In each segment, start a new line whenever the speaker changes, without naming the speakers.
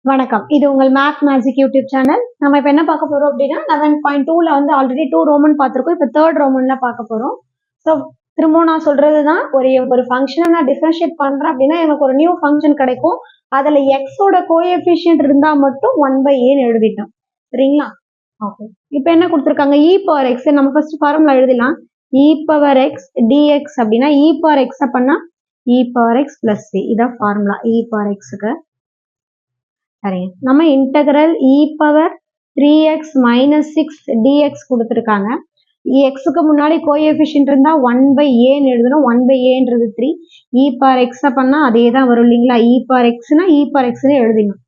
வணக்கம், இது உங்கள் மேத் மேஜிக் யூடியூப் சேனல். நம்ம இப்ப என்ன பார்க்க போறோம் அப்படின்னா 11.2ல வந்து ஆல்ரெடி 2 ரோமன் பார்த்திருக்கோம். இப்ப 3rd ரோமன்ல பார்க்க போறோம். ஸோ திரும்பவும் நான் சொல்றதுதான், ஒரு ஃபங்க்ஷனை நான் டிஃபரன்ஷியேட் பண்றேன் அப்படின்னா எனக்கு ஒரு நியூ ஃபங்க்ஷன் கிடைக்கும். அதுல எக்ஸோட கோஎஃபிஷியன்ட் இருந்தா மட்டும் 1/a எழுதிட்டோம். சரிங்களா? ஓகே. இப்ப என்ன கொடுத்துருக்காங்க? e power x. நம்ம ஃபர்ஸ்ட் ஃபார்முலா எழுதலாம். e பவர் x dx அப்படின்னா e பவர் x பண்ணா e power x plus c. இதான் ஃபார்முலா e பவர் x-க்கு. சரிங்க. நம்ம integral e power 3x minus 6 dx கொடுத்துருக்காங்க. எக்ஸுக்கு முன்னாடி கோஎஃபிஷியன்ட் இருந்தா 1/a எழுதணும். 1/aன்றது 3. e பவர் x பண்ணா அதே தான் வரும் இல்லைங்களா? e பவர் xனா e பவர் xன்னு எழுதிடணும்.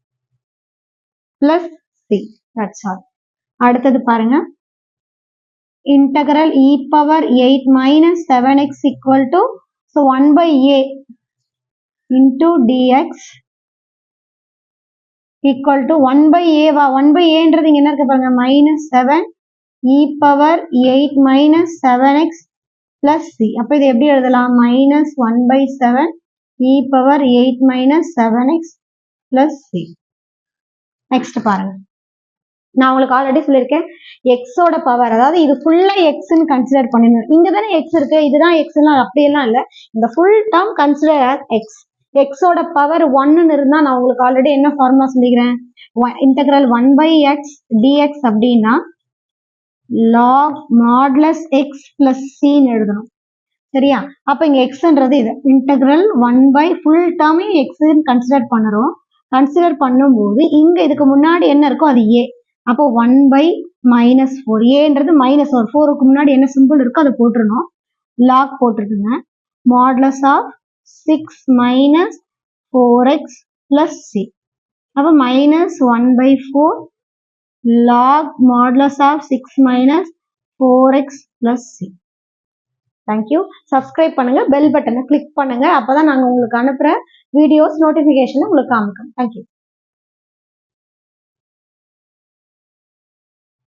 Plus c. That's all. அடுத்தது பாருங்க. Integral e power 8 minus 7x equal to 1/a into dx equal to 1/a. 1/aன்றது இங்க என்ன இருக்கு பாருங்க, minus 7 e power 8 minus 7x plus c. அப்ப இது எப்படி எழுதலாம்? Minus 1/7 e power 8 minus 7x plus c. Next பாருங்க. நான் உங்களுக்கு ஆல்ரெடி சொல்லியிருக்கேன், எக்ஸோட பவர், அதாவது இது ஃபுல்லா எக்ஸ்ன்னு கன்சிடர் பண்ணிடணும். இங்க தானே எக்ஸ் இருக்கு, இதுதான் எக்ஸ்லாம் அப்படியெல்லாம் இல்லை. இந்த full term consider as eggs. எக்ஸோட பவர் 1ன்னு இருந்தா நான் உங்களுக்கு ஆல்ரெடி என்ன ஃபார்முலா சொல்லிக்கிறேன், இன்டெகிரல் 1/x dx அப்படின்னா log மாடுலஸ் x பிளஸ் cன்னு எழுதணும். சரியா? அப்ப இங்க எக்ஸ்ன்றது இது இன்டெகிரல் 1 ஃபுல் டேர்மையும் எக்ஸ்ன்னு கன்சிடர் பண்ணுறோம். கன்சிடர் பண்ணும்போது இங்க இதுக்கு முன்னாடி என்ன இருக்கோ அது a. அப்போ 1/-4. ஏன்றது -4. 4க்கு முன்னாடி என்ன சிம்பிள் இருக்கோ அதை போட்டுருணும். log போட்டுருக்குங்க. Modulus of 6 minus 4x plus c. அப்போ minus 1/4 log modulus of 6 minus 4x plus c. Thank you. Subscribe பண்ணுங்க, பெல் பட்டனை கிளிக் பண்ணுங்க. அப்பதான் நாங்க உங்களுக்கு அனுப்புற வீடியோஸ் நோட்டிபிகேஷன் உங்களுக்கு காமிக்கும். தேங்க்யூ.